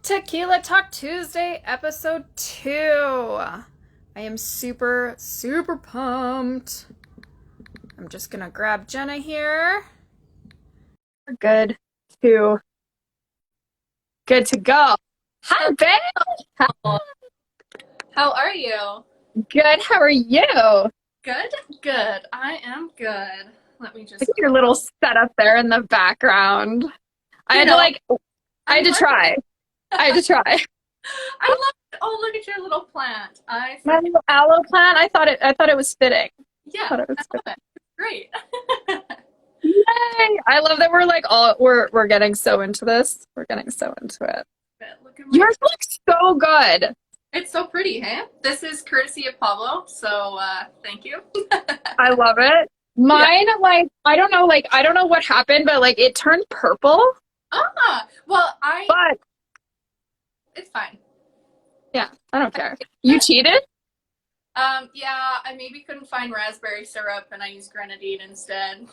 Tequila Talk Tuesday, episode 2. I am super, super pumped. I'm just gonna grab Jenna here. We're good to go. Hi, babe. How are you? Good. How are you? Good, good. I am good. Let me Look just. at your little setup there in the background. I had to I had to try. I had to try. I love it. Oh, look at your little plant. My little aloe plant. I thought it was fitting. Yeah, I thought it was I fitting. love it. Great. Yay! I love that we're getting so into this. We're getting so into it. Look at Yours looks so good. It's so pretty, hey? This is courtesy of Pablo, so thank you. I love it. Mine, I don't know, what happened, but it turned purple. Well, But it's fine. yeah, I don't care. You cheated? Yeah, I maybe couldn't find raspberry syrup and I used grenadine instead.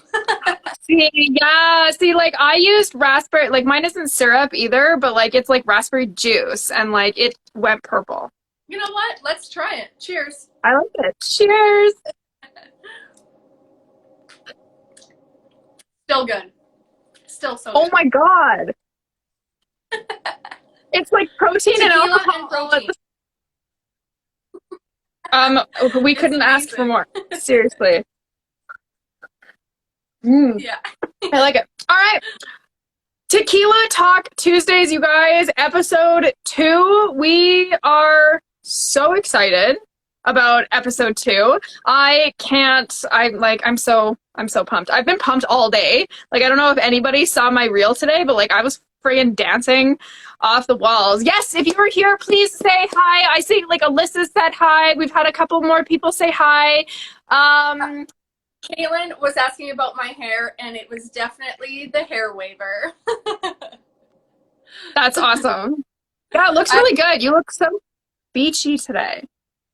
See, I used raspberry, mine isn't syrup either, but it's raspberry juice, and it went purple. You know what? Let's try it. Cheers. I like it. Cheers. Still good. Still so Oh good. my God. It's like protein and Tequila alcohol. and protein. We couldn't ask for more. Seriously. Yeah. I like it. All right. Tequila Talk Tuesdays, you guys. Episode 2. We are so excited about episode 2. I'm so pumped. I've been pumped all day. I don't know if anybody saw my reel today, but I was friggin' dancing off the walls. Yes, if you were here, please say hi. I see Alyssa said hi. We've had a couple more people say hi. Kaylin was asking about my hair, and it was definitely the hair waver. That's awesome. Yeah, it looks really good. You look so beachy today.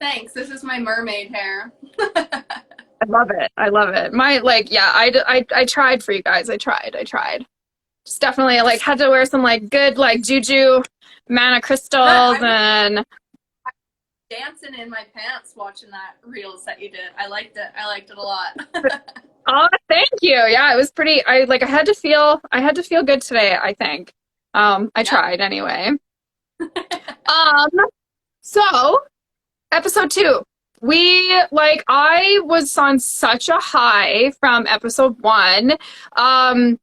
Thanks. This is my mermaid hair. I love it. I love it. I tried for you guys. I tried. Just definitely had to wear some good juju mana crystals and dancing in my pants watching that reels that you did. I liked it. I liked it a lot. oh, thank you. Yeah, it was pretty. I had to feel good today, I think. I tried anyway. So episode 2. I was on such a high from episode 1. For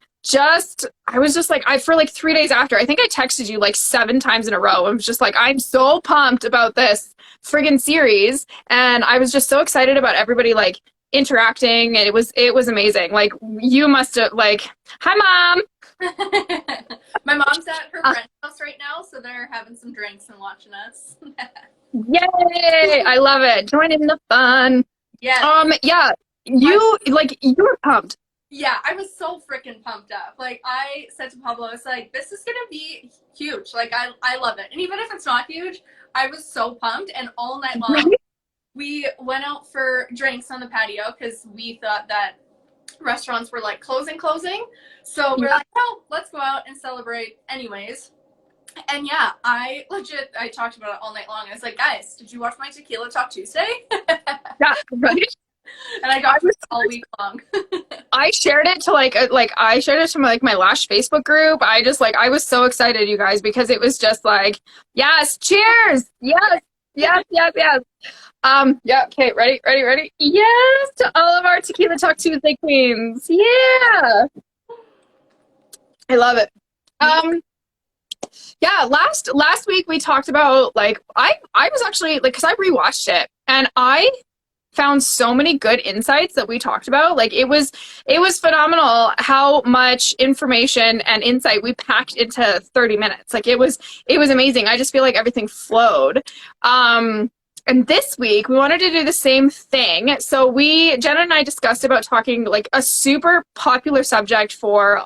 3 days after, I think I texted you 7 times in a row. I was just I'm so pumped about this friggin' series. And I was just so excited about everybody interacting. And it was amazing. You must have hi, Mom. My mom's at her friend's house right now, so they're having some drinks and watching us. Yay! I love it. Joining the fun. Yeah. Yeah. You were pumped. Yeah, I was so freaking pumped up. I said to Pablo, I was this is gonna be huge. I love it. And even if it's not huge, I was so pumped. And all night long, we went out for drinks on the patio because we thought that restaurants were closing. So we're no, let's go out and celebrate anyways. And yeah, I talked about it all night long. I was guys, did you watch my Tequila Talk Tuesday? Yeah, right. And I got it all week long. I shared it to I shared it to my Lash Facebook group. I was so excited, you guys, because it was just yes, cheers, yes. Yeah, okay, ready? Yes, to all of our Tequila Talk Tuesday queens. Yeah. I love it. Yeah, last week we talked about I was actually because I rewatched it and I found so many good insights that we talked about. It was phenomenal how much information and insight we packed into 30 minutes. It was amazing. I just feel everything flowed. And this week we wanted to do the same thing. So Jenna and I discussed about talking a super popular subject for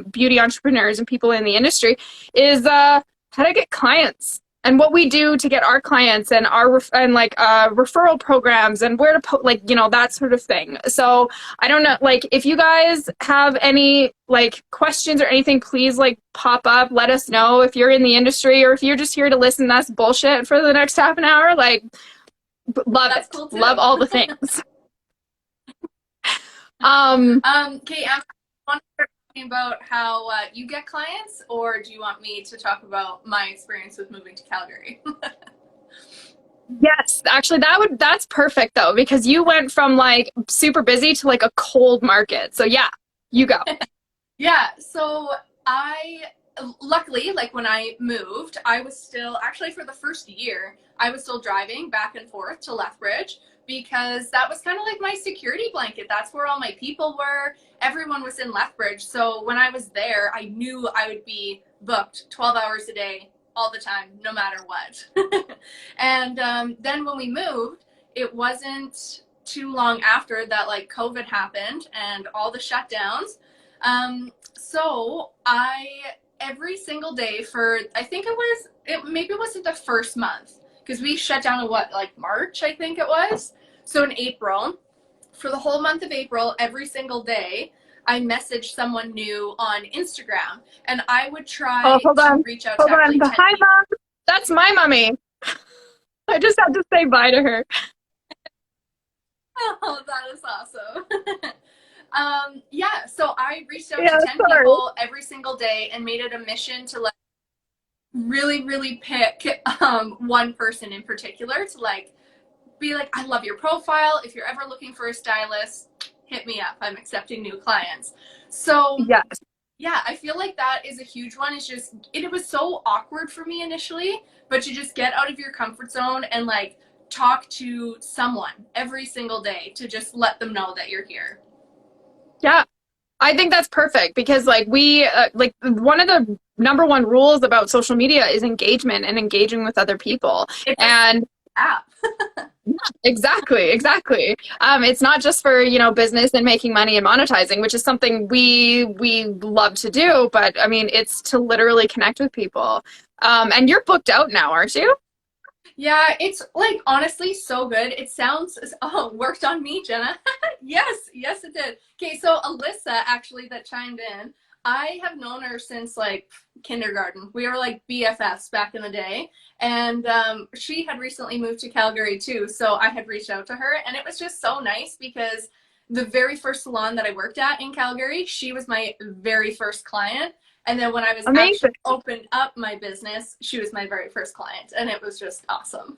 beauty entrepreneurs and people in the industry is how to get clients and what we do to get our clients and and like referral programs and where to put like, you know, that sort of thing. So I don't know, like if you guys have any like questions or anything, please like pop up, let us know if you're in the industry or if you're just here to listen to us bullshit for the next half an hour. Like love That's it. cool too. Love all the things. Okay, I'm want to start talking about how you get clients, or do you want me to talk about my experience with moving to Calgary? Yes, actually that's perfect though, because you went from like super busy to like a cold market. So yeah, you go. Yeah, so I luckily, like when I moved, I was still actually for the first year, I was still driving back and forth to Lethbridge because that was kind of like my security blanket. That's where all my people were. Everyone was in Lethbridge. So when I was there, I knew I would be booked 12 hours a day all the time, no matter what. And then when we moved, it wasn't too long after that like COVID happened and all the shutdowns. So I every single day for I think it maybe it wasn't the first month because we shut down in what like March I think it was. So in April, for the whole month of April, every single day I messaged someone new on Instagram and I would Oh, try to reach out to hold on. actually 10 Hi, people. mom. That's my mummy. I just had to say bye to her. Oh, that is awesome. Yeah, so I reached out to Yeah, 10 sorry. people every single day and made it a mission to like really pick one person in particular to like be like, I love your profile. If you're ever looking for a stylist, hit me up. I'm accepting new clients. So Yes. yeah, I feel like that is a huge one. It's just it was so awkward for me initially, but you just get out of your comfort zone and like talk to someone every single day to just let them know that you're here. Yeah. I think that's perfect because like we like one of the number one rules about social media is engagement and engaging with other people. It's a And app. exactly, exactly. It's not just for, you know, business and making money and monetizing, which is something we love to do, but I mean, it's to literally connect with people. And you're booked out now, aren't you? Yeah, it's like honestly so good. It sounds oh, worked on me, Jenna. Yes, it did. Okay, so Alyssa actually that chimed in. I have known her since like kindergarten. We were like BFFs back in the day, and she had recently moved to Calgary too. So I had reached out to her, and it was just so nice because the very first salon that I worked at in Calgary, she was my very first client. And then when I was actually Amazing. opened up my business, she was my very first client, and it was just awesome.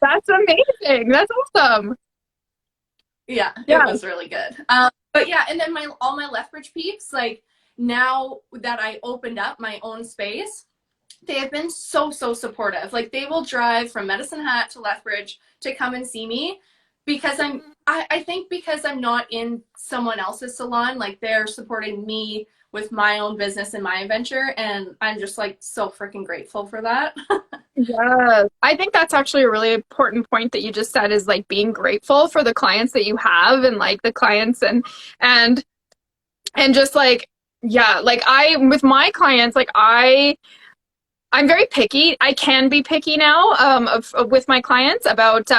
That's amazing. That's awesome. Yeah, it Yeah. was really good. But yeah, and then my all my Lethbridge peeps, like now that I opened up my own space, they have been so supportive. Like they will drive from Medicine Hat to Lethbridge to come and see me because I think because I'm not in someone else's salon, like they're supporting me with my own business and my venture, and I'm just like so freaking grateful for that. Yes. I think that's actually a really important point that you just said is like being grateful for the clients that you have and like the clients and and just like yeah, like I with my clients like I'm very picky. I can be picky now of with my clients about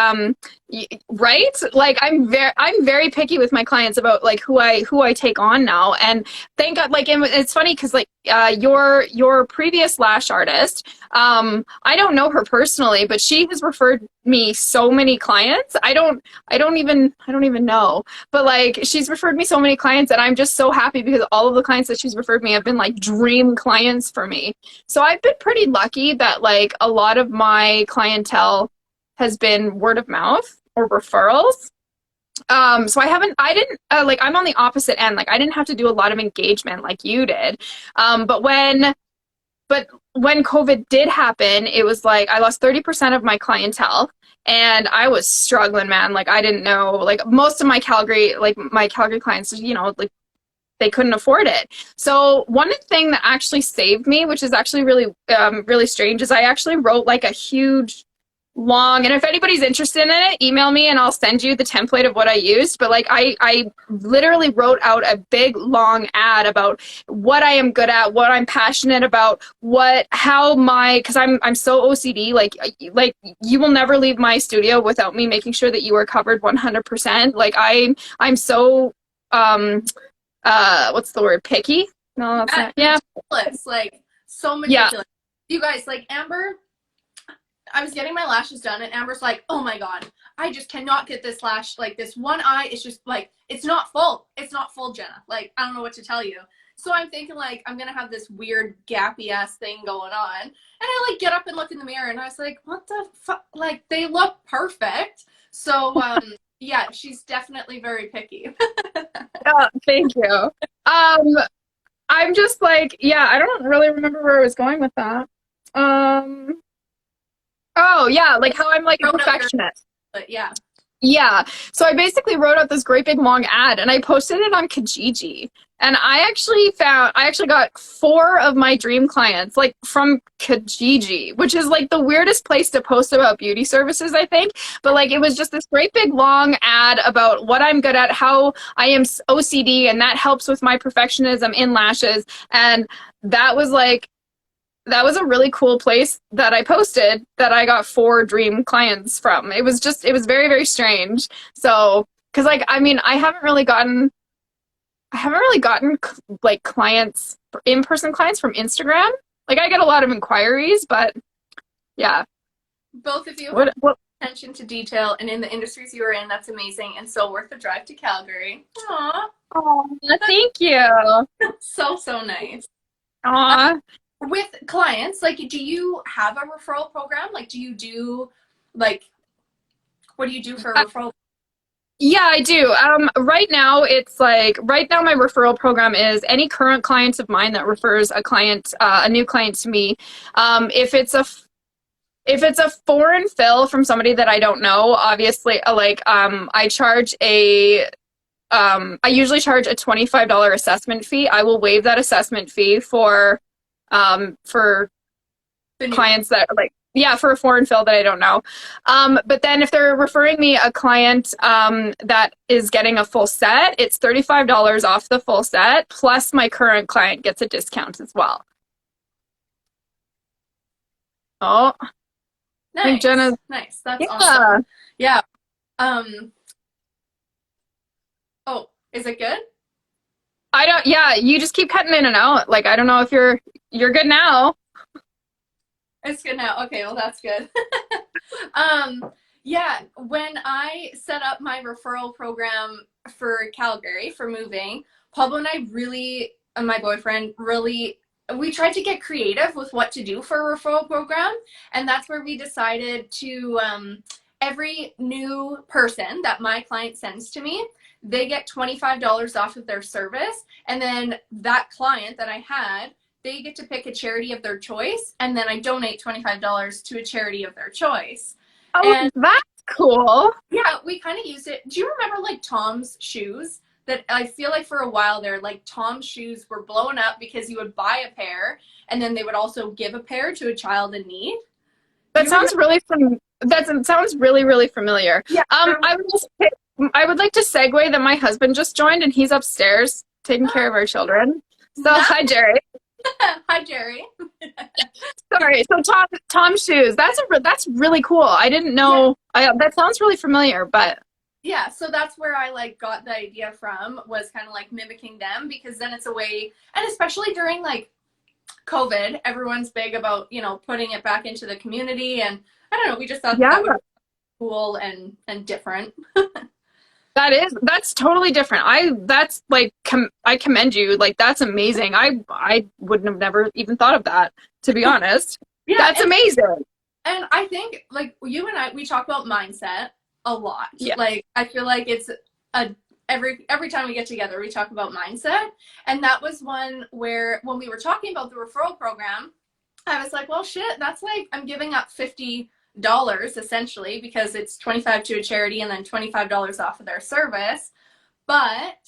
right? Like I'm very picky with my clients about like who I take on now. And thank God like and it's funny cuz like your previous lash artist I don't know her personally, but she has referred me so many clients. I don't even know. But like she's referred me so many clients and I'm just so happy because all of the clients that she's referred me have been like dream clients for me. So I've been pretty lucky that like a lot of my clientele has been word of mouth or referrals. So I didn't like I'm on the opposite end. Like I didn't have to do a lot of engagement like you did. But when COVID did happen, it was like I lost 30% of my clientele and I was struggling, man. Like I didn't know like most of my Calgary clients, you know, like they couldn't afford it. So one thing that actually saved me, which is actually really really strange, is I actually wrote like a huge long, and if anybody's interested in it, email me and I'll send you the template of what I used. But like I literally wrote out a big long ad about what I am good at, what I'm passionate about, because I'm so OCD, like you will never leave my studio without me making sure that you are covered 100%. Like I'm so what's the word, picky? No, that's not. Yeah. Meticulous, like so Yeah. meticulous. You guys, like Amber, I was getting my lashes done and Amber's like, oh my God, I just cannot get this lash. Like this one eye is just like, it's not full. It's not full, Jenna. Like, I don't know what to tell you. So I'm thinking like, I'm going to have this weird gappy ass thing going on. And I like get up and look in the mirror and I was like, what the fuck? Like they look perfect. So, yeah, she's definitely very picky. Thank you. I'm just like, yeah, I don't really remember where I was going with that. Oh yeah, like how I'm like a perfectionist. But yeah. Yeah. So I basically wrote out this great big long ad and I posted it on Kijiji. And I actually got 4 of my dream clients like from Kijiji, which is like the weirdest place to post about beauty services, I think. But like it was just this great big long ad about what I'm good at, how I am OCD, and that helps with my perfectionism in lashes. And that was like that was a really cool place that I posted that I got 4 dream clients from. It was very, very strange. So, because like, I mean, I haven't really gotten like clients, in-person clients from Instagram. Like I get a lot of inquiries, but yeah. Both of you What? attention to detail, and in the industries you are in, that's amazing and so worth the drive to Calgary. Aww. Oh, thank you. So nice. Aw. With clients, like, do you have a referral program? Like, do you do, like, what do you do for a referral? Yeah, I do. Right now, my referral program is any current clients of mine that refers a new client to me. If it's a foreign fill from somebody that I don't know, obviously, I usually charge a $25 assessment fee. I will waive that assessment fee for clients that are like, yeah, for a foreign fill that I don't know. But then if they're referring me a client that is getting a full set, it's $35 off the full set, plus my current client gets a discount as well. Oh, I think Nice. Jenna's, Nice. That's yeah. awesome. Yeah. Oh, is it good? Yeah, you just keep cutting in and out. Like, I don't know if you're good now. It's good now. Okay, well that's good. Yeah, when I set up my referral program for Calgary for moving, Pablo and I really, and my boyfriend really, we tried to get creative with what to do for a referral program, and that's where we decided to every new person that my client sends to me, they get $25 off of their service, and then that client that I had, they get to pick a charity of their choice, and then I donate $25 to a charity of their choice. Oh, And that's cool. yeah, we kind of used it. Do you remember like Tom's shoes? That I feel like for a while there, like Tom's shoes were blowing up because you would buy a pair and then they would also give a pair to a child in need. That sounds really, really familiar. Yeah. I would like to segue that my husband just joined and he's upstairs taking care of our children. So hi, Jerry. Hi, Jerry. Sorry. So Tom's shoes. That's really cool. I didn't know. Yeah. That sounds really familiar, but yeah, so that's where I like got the idea from, was kind of like mimicking them, because then it's a way, and especially during like COVID, everyone's big about, you know, putting it back into the community, and I don't know, we just thought that would be cool and different. That's totally different. I commend you. Like that's amazing. I wouldn't have never even thought of that, to be honest. Yeah, that's amazing. And I think like you and I, we talk about mindset a lot. Yeah. Like I feel like it's every time we get together, we talk about mindset. And that was one where when we were talking about the referral program, I was like, well, shit, that's like I'm giving up $50 essentially, because it's $25 to a charity and then $25 off of their service. But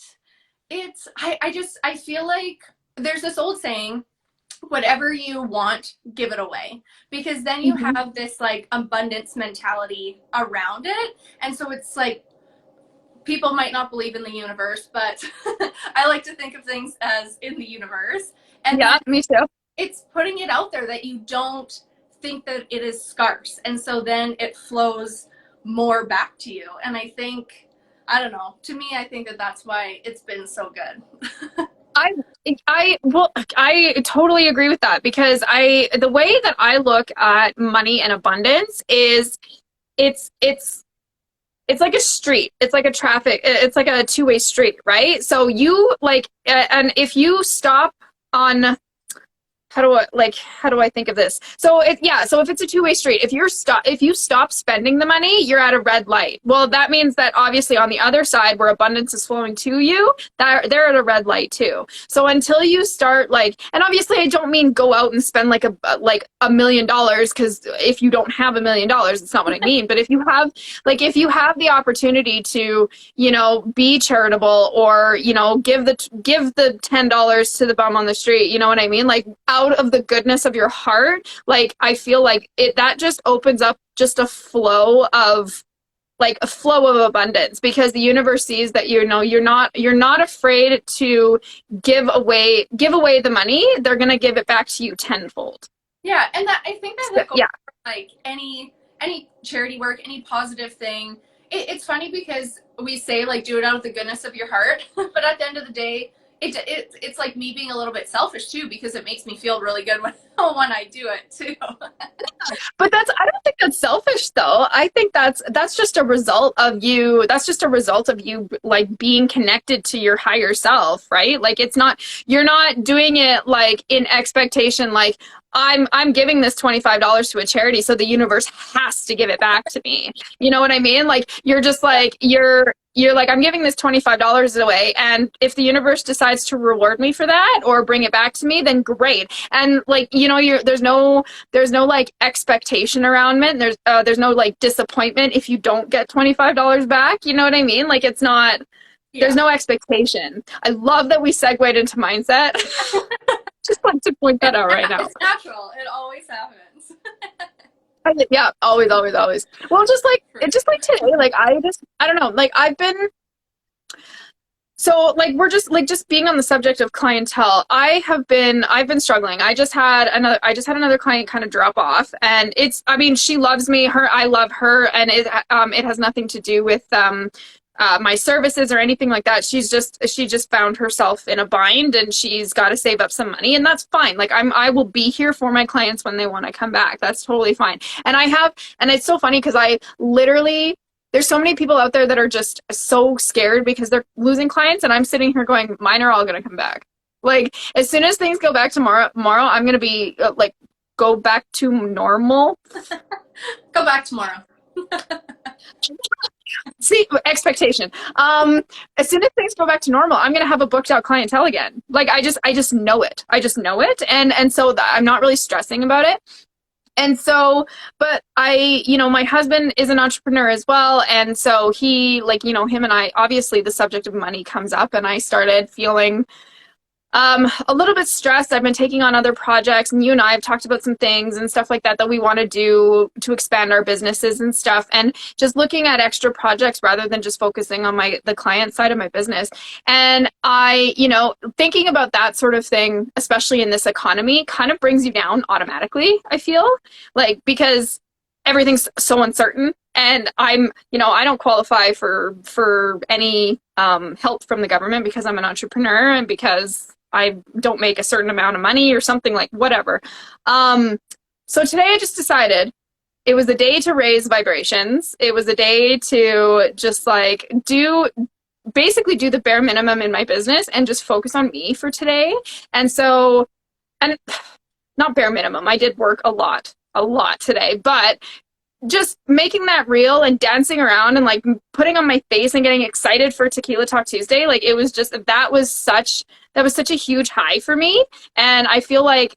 it's I feel like there's this old saying, whatever you want, give it away, because then you Mhm. have this like abundance mentality around it. And so it's like, people might not believe in the universe, but I like to think of things as in the universe. And then Yeah, me too. it's putting it out there that you don't think that it is scarce. And so then it flows more back to you. And I think, I don't know, to me, I think that that's why it's been so good. I I totally agree with that because the way that I look at money and abundance is it's it's it's like a street. It's like a traffic. It's like a two-way street, right? So you like, and if you stop on how do I think of this? So if it's a two-way street, if you stop spending the money, you're at a red light. Well, that means that obviously on the other side where abundance is flowing to you, that they're at a red light too. So until you start like, and obviously I don't mean go out and spend like $1 million, because if you don't have $1 million, it's not what I mean. But if you have the opportunity to, be charitable, or give the $10 to the bum on the street, you know what I mean, like out of the goodness of your heart, like I feel like that just opens up just a flow of abundance, because the universe sees that you're not afraid to give away the money. They're going to give it back to you tenfold. Yeah, and that, I think that So, goes yeah. for like any charity work, any positive thing. It's funny because we say like do it out of the goodness of your heart, but at the end of the day, it's like me being a little bit selfish too, because it makes me feel really good when when I do it too. But I don't think that's selfish though. I think that's just a result of you. That's just a result of you like being connected to your higher self, right? Like you're not doing it like in expectation, like I'm giving this $25 to a charity, so the universe has to give it back to me. You know what I mean? Like you're just like you're like, I'm giving this $25 away, and if the universe decides to reward me for that or bring it back to me, then great. And like, there's no like expectation around it. There's no like disappointment if you don't get $25 back. You know what I mean? Like it's not. There's Yeah, no expectation. I love that we segued into mindset. Just like to point that out right now. it's natural. It always happens. Yeah, always, always, always. Well, just like today, like I don't know, like so like we're just being on the subject of clientele. I've been struggling. I just had another client kind of drop off, and I mean, she loves me, I love her, and it has nothing to do with my services or anything like that. She just found herself in a bind, and she's got to save up some money, and that's fine. Like I will be here for my clients when they want to come back. That's totally fine. And it's so funny because I literally, there's so many people out there that are just so scared because they're losing clients, and I'm sitting here going, mine are all going to come back. Like as soon as things go back tomorrow, I'm going to be like, go back to normal. Go back tomorrow. See, expectation. As soon as things go back to normal, I'm gonna have a booked out clientele again. Like I just know it. I just know it, and so I'm not really stressing about it. And so, but my husband is an entrepreneur as well, and so he, like, him and I, obviously, the subject of money comes up, and I started feeling a little bit stressed. I've been taking on other projects, and you and I have talked about some things and stuff like that we want to do to expand our businesses and stuff, and just looking at extra projects rather than just focusing on the client side of my business. And thinking about that sort of thing, especially in this economy, kind of brings you down automatically, I feel like, because everything's so uncertain, and I don't qualify for any help from the government because I'm an entrepreneur and because I don't make a certain amount of money or something, like whatever. So today I just decided it was a day to raise vibrations. It was a day to just like basically do the bare minimum in my business and just focus on me for today. And so, and not bare minimum, I did work a lot today, but just making that real and dancing around and like putting on my face and getting excited for Tequila Talk Tuesday, like it was just, that was such a huge high for me. And I feel like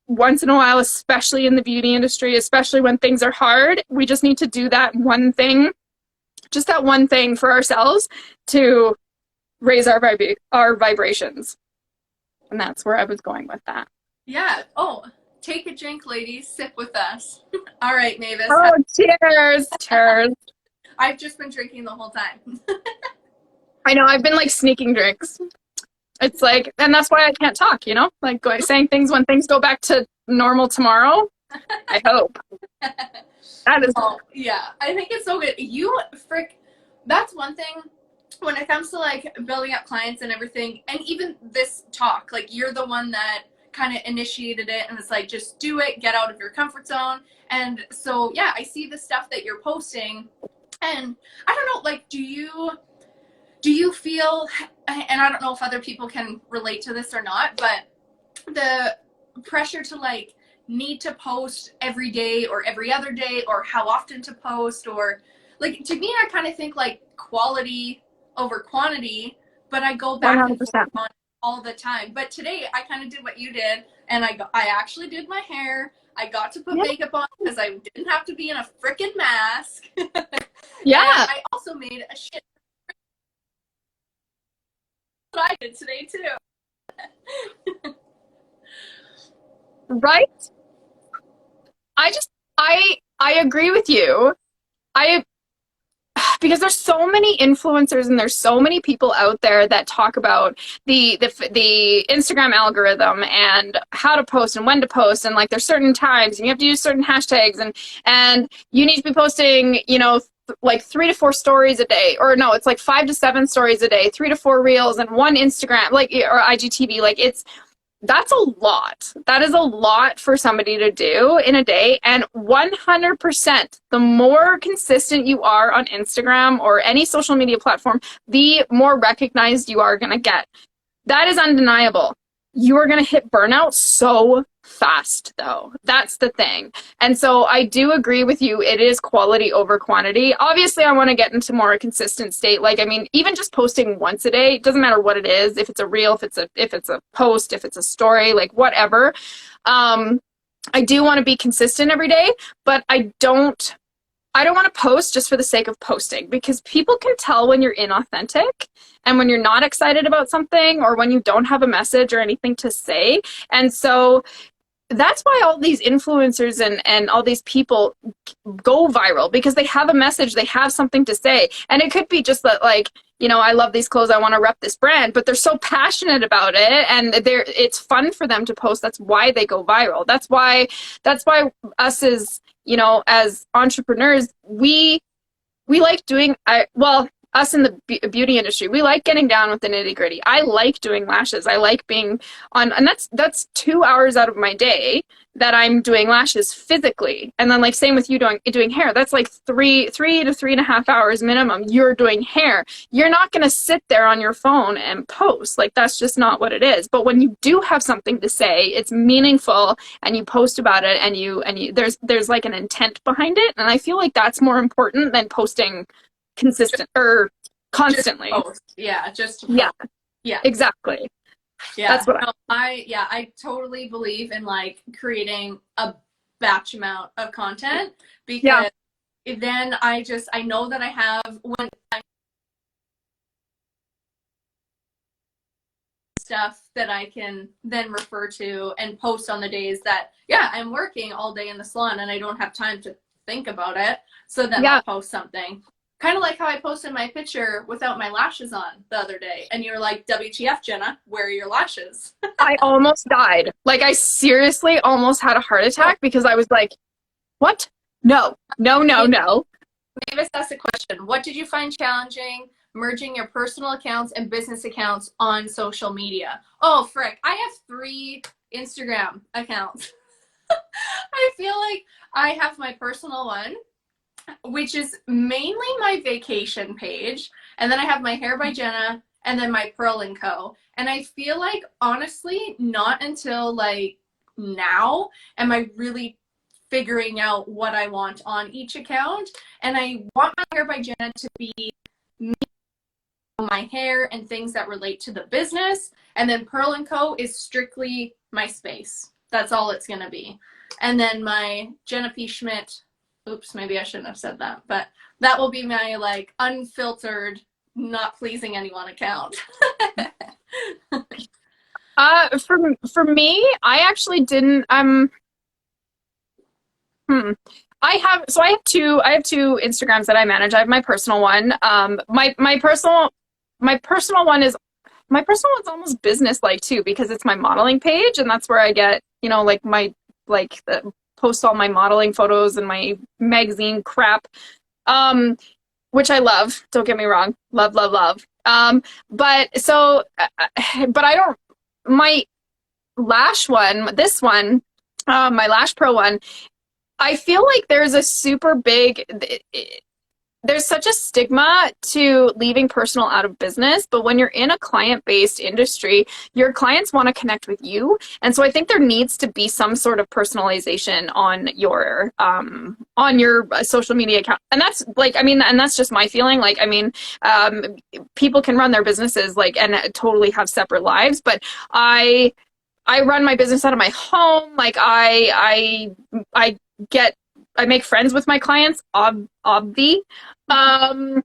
once in a while, especially in the beauty industry, especially when things are hard, we just need to do that one thing, just that one thing for ourselves to raise our vibrations. And that's where I was going with that. Yeah. Oh, take a drink, ladies. Sip with us. All right, Mavis. Oh, cheers. Cheers. I've just been drinking the whole time. I know, I've been like sneaking drinks. It's like, and that's why I can't talk, you know? Like saying things when things go back to normal tomorrow. I hope. That is. Oh, yeah. I think it's so good. You frick. That's one thing when it comes to like building up clients and everything, and even this talk, like you're the one that kind of initiated it and it's like, just do it, get out of your comfort zone. And so, yeah, I see the stuff that you're posting and I don't know, like, do you feel, and I don't know if other people can relate to this or not, but the pressure to like need to post every day or every other day or how often to post, or like, to me I kind of think like quality over quantity, but I go back and forth 100%. on all the time. But today I kind of did what you did, and I actually did my hair. I got to put Yeah. makeup on because I didn't have to be in a freaking mask. And Yeah. I also made a shit that I did today too. Right? I agree with you. I because there's so many influencers and there's so many people out there that talk about the Instagram algorithm and how to post and when to post, and like there's certain times and you have to use certain hashtags, and you need to be posting, you know, like 3 to 4 stories a day, or no, it's like 5 to 7 stories a day, 3 to 4 reels, and one Instagram, like, or IGTV. Like, that's a lot. That is a lot for somebody to do in a day. And 100%, the more consistent you are on Instagram or any social media platform, the more recognized you are going to get. That is undeniable. You are going to hit burnout so fast, though. That's the thing. And so I do agree with you. It is quality over quantity. Obviously, I want to get into more consistent state. Like, I mean, even just posting once a day, it doesn't matter what it is. If it's a reel, if it's a post, if it's a story, like whatever. I do want to be consistent every day, but I don't want to post just for the sake of posting, because people can tell when you're inauthentic and when you're not excited about something, or when you don't have a message or anything to say. And so that's why all these influencers and all these people go viral, because they have a message, they have something to say. And it could be just that, like, you know, I love these clothes, I want to rep this brand, but they're so passionate about it and it's fun for them to post. That's why they go viral. That's why us as, you know, as entrepreneurs, we like doing, well, us in the beauty industry, we like getting down with the nitty gritty. I like doing lashes. I like being on, and that's 2 hours out of my day that I'm doing lashes physically. And then, like, same with you doing hair. That's like three to 3.5 hours minimum. You're doing hair. You're not going to sit there on your phone and post. Like, that's just not what it is. But when you do have something to say, it's meaningful, and you post about it, and you there's like an intent behind it. And I feel like that's more important than posting consistent or constantly. Just post. Yeah, just to post. Yeah, Yeah, exactly. yeah. That's what No, I totally believe in like creating a batch amount of content, because then I know that I have when I'm stuff that I can then refer to and post on the days that, yeah, I'm working all day in the salon and I don't have time to think about it. So then I'll post something. Kind of like how I posted my picture without my lashes on the other day. And you're like, WTF, Jenna, where are your lashes? I almost died. Like, I seriously almost had a heart attack because I was like, what? No. Mavis asked a question. What did you find challenging merging your personal accounts and business accounts on social media? Oh, frick. I have 3 Instagram accounts. I feel like I have my personal one, which is mainly my vacation page. And then I have my Hair by Jenna and then my Pearl & Co. And I feel like, honestly, not until like now am I really figuring out what I want on each account. And I want my Hair by Jenna to be me, my hair and things that relate to the business. And then Pearl & Co. is strictly my space. That's all it's going to be. And then my Jenna P. Schmidt, oops, maybe I shouldn't have said that, but that will be my like unfiltered, not pleasing anyone account. For me, I actually didn't. Hmm. I have two Instagrams that I manage. I have my personal one. My personal one is my personal one's almost business like too because it's my modeling page and that's where I get, like my post all my modeling photos and my magazine crap. Um, which I love. Don't get me wrong. Love, love, love. But I don't my lash one, this one, my Lash Pro one, I feel like there's a super big there's such a stigma to leaving personal out of business, but when you're in a client-based industry, your clients want to connect with you. And so I think there needs to be some sort of personalization on your social media account. And that's like, I mean, and that's just my feeling. Like, I mean, people can run their businesses like and totally have separate lives, but I run my business out of my home. Like I get I make friends with my clients, obvi. Um,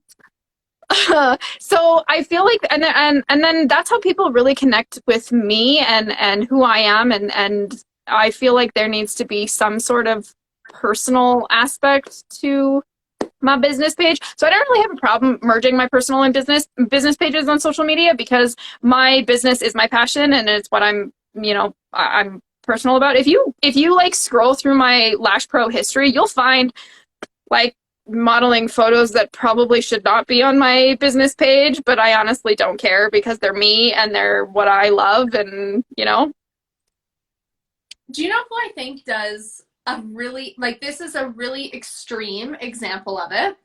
so I feel like, and then that's how people really connect with me and who I am, and I feel like there needs to be some sort of personal aspect to my business page. So I don't really have a problem merging my personal and business pages on social media because my business is my passion and it's what I'm personal about. If you like scroll through my Lash Pro history, you'll find like modeling photos that probably should not be on my business page, but I honestly don't care because they're me and they're what I love and. Do you know who I think does a really, like, this is a really extreme example of it?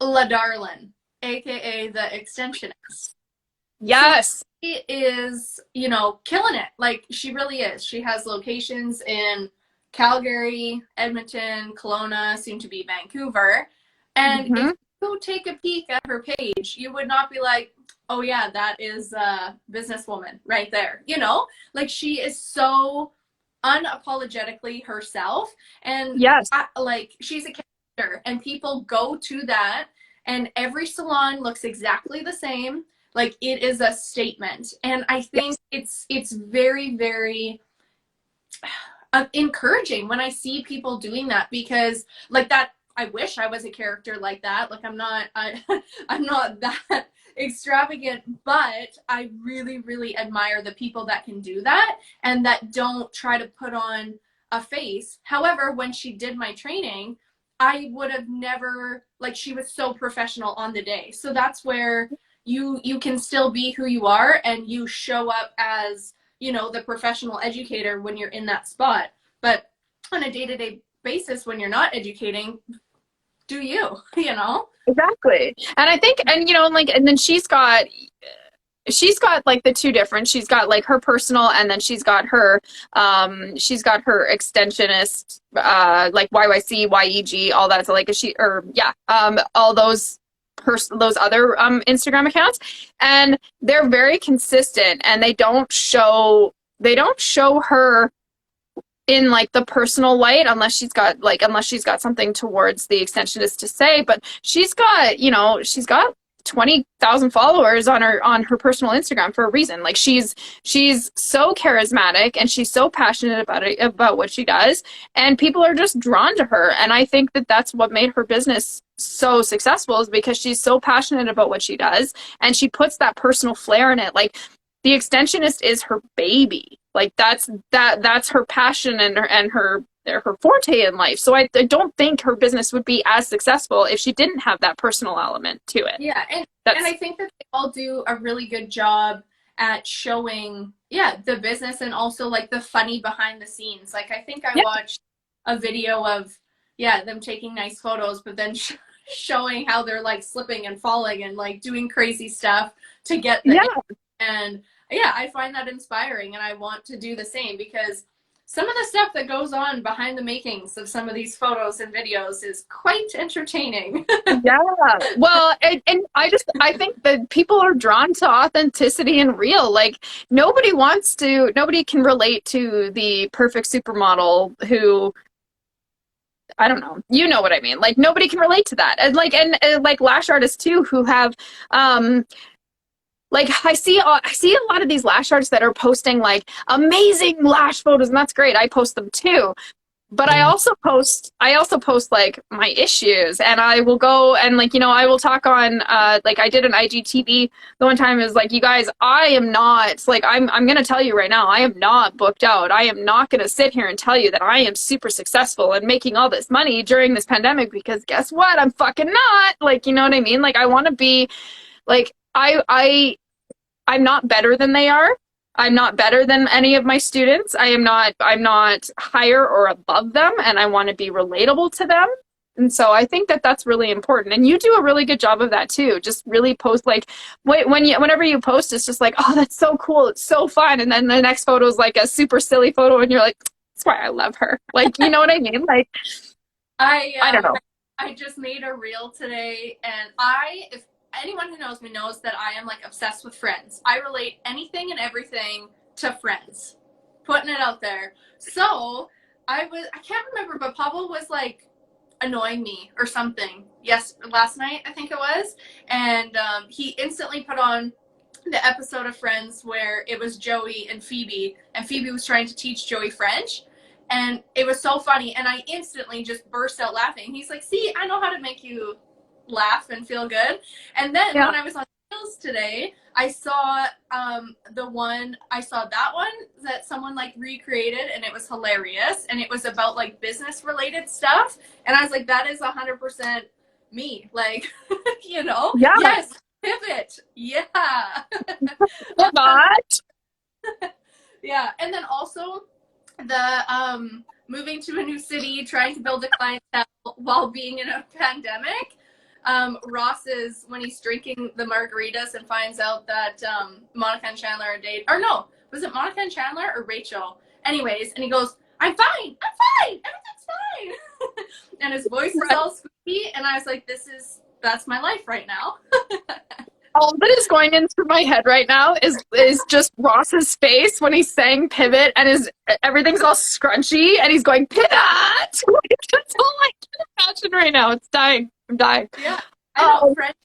La Darlin, aka the extensionist. So Yes. she is, killing it. Like, she really is. She has locations in Calgary, Edmonton, Kelowna, soon to be Vancouver. And Hmm. if you take a peek at her page, you would not be like, oh yeah, that is a businesswoman right there. Like, she is so unapologetically herself. And Yes. like, she's a character, and people go to that, and every salon looks exactly the same. Like, it is a statement, and I think Yes. it's very, very encouraging when I see people doing that, because like that, I wish I was a character like that. Like, I'm not that extravagant, but I really, really admire the people that can do that and that don't try to put on a face. However, when she did my training, I would have never, like, she was so professional on the day. So that's where you can still be who you are, and you show up as, the professional educator when you're in that spot. But on a day-to-day basis, when you're not educating, do you, you know? Exactly. And I think, like, and then she's got like the two different, she's got like her personal and then she's got her extensionist, like YYC, YEG, all that. So like all those other Instagram accounts, and they're very consistent and they don't show her in like the personal light unless she's got something towards the extensionist to say, but she's got 20,000 followers on her personal Instagram for a reason. Like she's so charismatic and she's so passionate about what she does, and people are just drawn to her. And I think that that's what made her business so successful, is because she's so passionate about what she does and she puts that personal flair in it. Like the extensionist is her baby. Like that's her passion and her forte in life. So I don't think her business would be as successful if she didn't have that personal element to it. Yeah, and That's I think that they all do a really good job at showing, yeah, the business and also like the funny behind the scenes. Like, I think I Yeah, watched a video of, yeah, them taking nice photos, but then showing how they're like slipping and falling and like doing crazy stuff to get the yeah, and yeah, I find that inspiring, and I want to do the same, because some of the stuff that goes on behind the makings of some of these photos and videos is quite entertaining. yeah. Well, and I think that people are drawn to authenticity and real. Like nobody can relate to the perfect supermodel who, I don't know. You know what I mean? Like nobody can relate to that. And like lash artists too who have um like I see a lot of these lash artists that are posting like amazing lash photos, and that's great. I post them too. But I also post like my issues, and I will go and like, I will talk on like I did an IGTV the one time. Is like, you guys, I am not like, I'm gonna tell you right now, I am not booked out. I am not gonna sit here and tell you that I am super successful and making all this money during this pandemic, because guess what? I'm fucking not. Like, you know what I mean? Like, I want to be like, I'm not better than they are. I'm not better than any of my students. I'm not higher or above them, and I want to be relatable to them. And so I think that that's really important. And you do a really good job of that too. Just really post like, whenever you post, it's just like, oh, that's so cool. It's so fun. And then the next photo is like a super silly photo, and you're like, that's why I love her. Like, you know what I mean? Like, I don't know. I just made a reel today, and if anyone who knows me knows that I am like obsessed with Friends. I relate anything and everything to Friends. Putting it out there. So I can't remember, but Pablo was like annoying me or something. Yes, last night I think it was, and he instantly put on the episode of Friends where it was Joey and Phoebe was trying to teach Joey French. And it was so funny, and I instantly just burst out laughing. He's like, see, I know how to make you laugh and feel good. And then when I was on Reels today, I saw that one that someone like recreated, and it was hilarious, and it was about like business related stuff, and I was like, that is 100% me, like, yes, pivot, yeah. What? Yeah. And then also the moving to a new city, trying to build a clientele while being in a pandemic. Ross is, when he's drinking the margaritas and finds out that Monica and Chandler are dating, or no, was it Monica and Chandler or Rachel? Anyways, and he goes, I'm fine, everything's fine. And his voice is all squeaky, and I was like, that's my life right now. All that is going into my head right now is just Ross's face when he's saying pivot, and everything's all scrunchy, and he's going pivot. That's all I can imagine right now. It's dying. I'm dying. Yeah, I know. Friends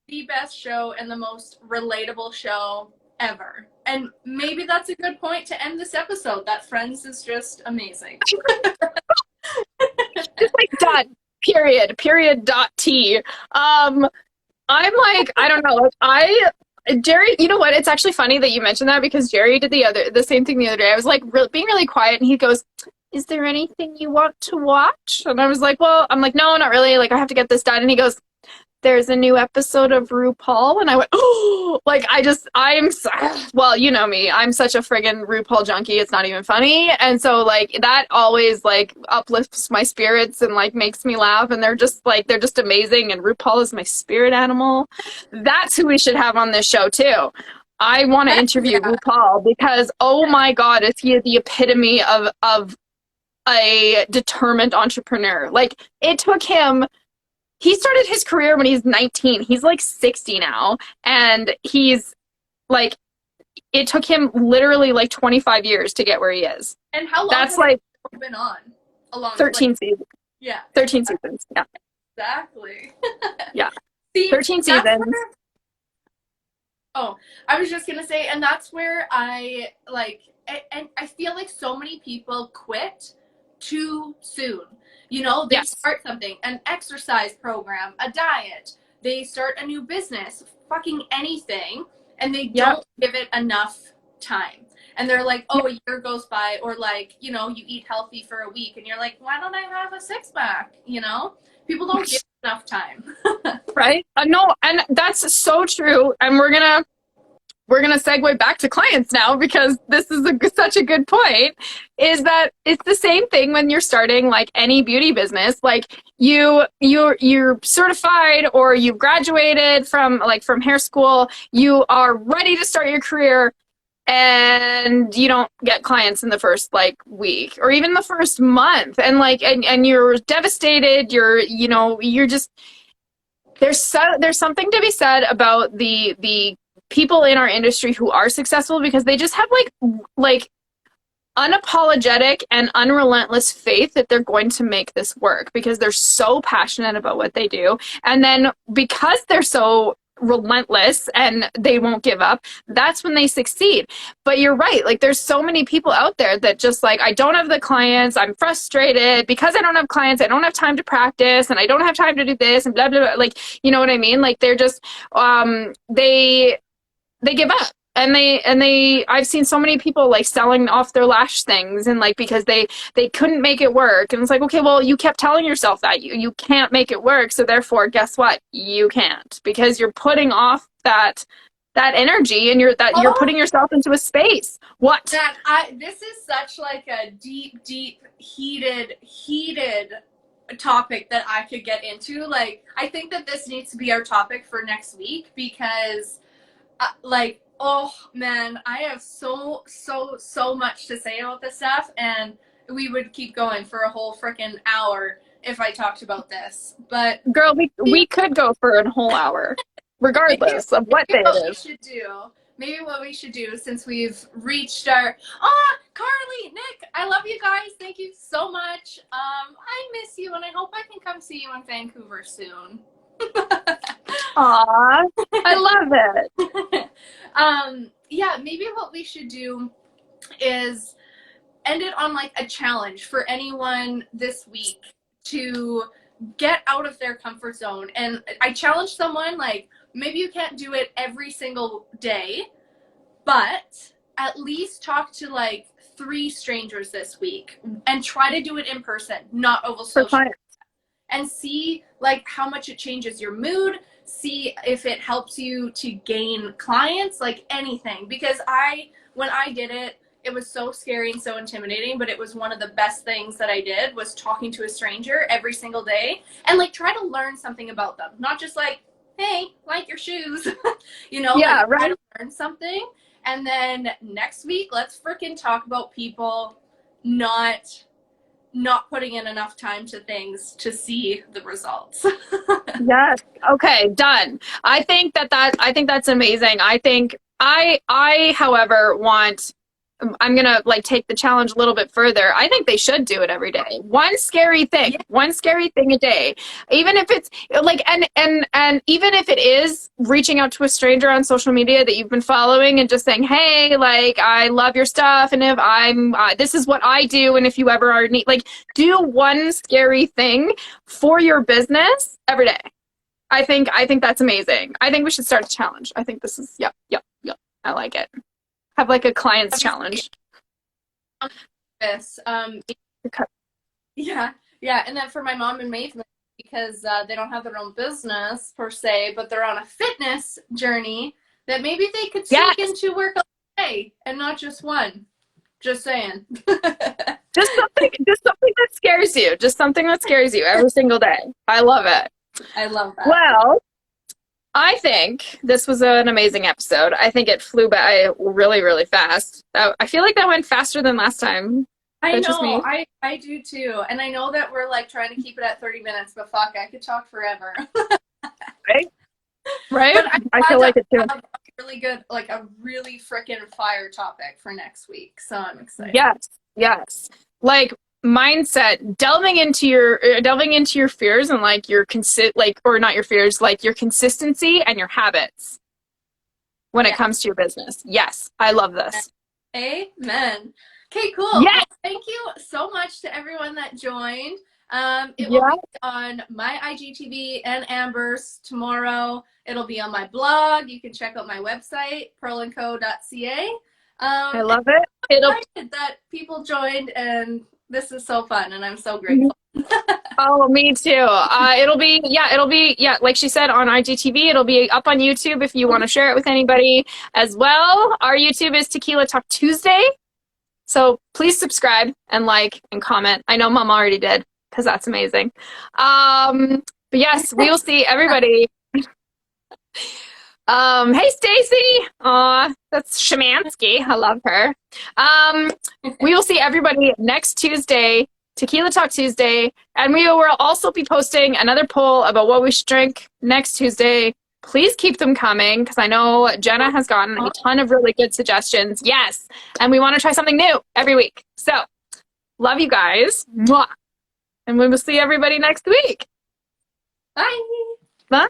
is the best show and the most relatable show ever. And maybe that's a good point to end this episode. That Friends is just amazing. It's like done. Period. T. I'm like, I don't know. Jerry, you know what? It's actually funny that you mentioned that, because Jerry did the same thing the other day. I was like being really quiet, and he goes, is there anything you want to watch? And I was like, well, I'm like, no, not really. Like, I have to get this done. And he goes, there's a new episode of RuPaul. And I went, oh, like, well, you know me. I'm such a friggin' RuPaul junkie. It's not even funny. And so, like, that always, like, uplifts my spirits and, like, makes me laugh. And they're just amazing. And RuPaul is my spirit animal. That's who we should have on this show, too. I want to interview RuPaul, because, oh my God, is he the epitome of a determined entrepreneur. Like, it took him, he started his career when he's 19. He's like 60 now, and he's like, it took him literally like 25 years to get where he is. And how long that's has like it been on? 13 seasons. Yeah. 13 seasons. Yeah. Exactly. Yeah. See, 13 seasons. I was just gonna say, and that's where I like, and I feel like so many people quit too soon. They start something, an exercise program, a diet, they start a new business, fucking anything, and they don't give it enough time. And they're like, oh, a year goes by, or like, you eat healthy for a week, and you're like, why don't I have a six-pack? People don't give enough time. Right? No, and that's so true. And we're gonna segue back to clients now, because this is such a good point, is that it's the same thing when you're starting like any beauty business. Like, you're certified, or you've graduated from hair school, you are ready to start your career, and you don't get clients in the first like week or even the first month, and like and you're devastated. You're just, there's something to be said about the people in our industry who are successful, because they just have like unapologetic and unrelentless faith that they're going to make this work, because they're so passionate about what they do. And then because they're so relentless and they won't give up, that's when they succeed. But you're right. Like there's so many people out there that just like, I don't have the clients. I'm frustrated because I don't have clients. I don't have time to practice and I don't have time to do this and blah, blah, blah. Like, you know what I mean? Like they're just, they give up. And I've seen so many people like selling off their lash things and like because they couldn't make it work. And it's like, okay, well, you kept telling yourself that you can't make it work, so therefore guess what, you can't, because you're putting off that energy and you're putting yourself into a space. What that this is such like a deep heated topic that I could get into. Like I think that this needs to be our topic for next week, because like, oh man, I have so much to say about this stuff, and we would keep going for a whole freaking hour if I talked about this. But girl, we could go for a whole hour regardless of what day it is. Maybe what we should do, since we've reached our Carly, Nick, I love you guys. Thank you so much. I miss you, and I hope I can come see you in Vancouver soon. Aw, I love it. Yeah, maybe what we should do is end it on like a challenge for anyone this week to get out of their comfort zone. And I challenge someone, like, maybe you can't do it every single day, but at least talk to like 3 strangers this week and try to do it in person, not over social media, and see like how much it changes your mood. See if it helps you to gain clients, like anything. Because when I did it, it was so scary and so intimidating, but it was one of the best things that I did, was talking to a stranger every single day and like try to learn something about them. Not just like, hey, like your shoes, you know, yeah, like, right. try to learn something. And then next week, let's freaking talk about people not putting in enough time to things to see the results. Yes. Okay, done. I think that's amazing. However, I'm gonna like take the challenge a little bit further. I think they should do it every day. One scary thing a day. Even if it's like, and even if it is reaching out to a stranger on social media that you've been following and just saying, hey, like, I love your stuff, and if this is what I do, and if you ever are need, like, do one scary thing for your business every day. I think that's amazing. I think we should start a challenge. I think this is, yep. I like it. Have like a client's challenge. This, yeah, and then for my mom and Maeve, because they don't have their own business per se, but they're on a fitness journey, that maybe they could sneak into work all day and not just one. Just saying. just something that scares you. Just something that scares you every single day. I love it. I love that. Well, I think this was an amazing episode. I think it flew by really, really fast. I feel like that went faster than last time. I know, I do too. And I know that we're like trying to keep it at 30 minutes, but fuck, I could talk forever. Right? But I feel like it too. Really good, like a really freaking fire topic for next week. So I'm excited. Yes. Like mindset, delving into your fears and like your or not your fears, like your consistency and your habits when it comes to your business. Yes, I love this. Amen. Okay, cool. Yes. Well, thank you so much to everyone that joined. It will be on my IGTV and Amber's tomorrow. It'll be on my blog. You can check out my website, pearlandco.ca. I love it. I'm excited that people joined, and this is so fun, and I'm so grateful. Oh, me too. It'll be, like she said, on IGTV. It'll be up on YouTube if you want to share it with anybody as well. Our YouTube is Tequila Talk Tuesday. So please subscribe and like and comment. I know Mom already did, because that's amazing. But yes, we will see everybody. Hey, Stacy. Aw, that's Shemansky. I love her. We will see everybody next Tuesday, Tequila Talk Tuesday. And we will also be posting another poll about what we should drink next Tuesday. Please keep them coming, because I know Jenna has gotten a ton of really good suggestions. Yes. And we want to try something new every week. So love you guys. Mwah. And we will see everybody next week. Bye. Bye.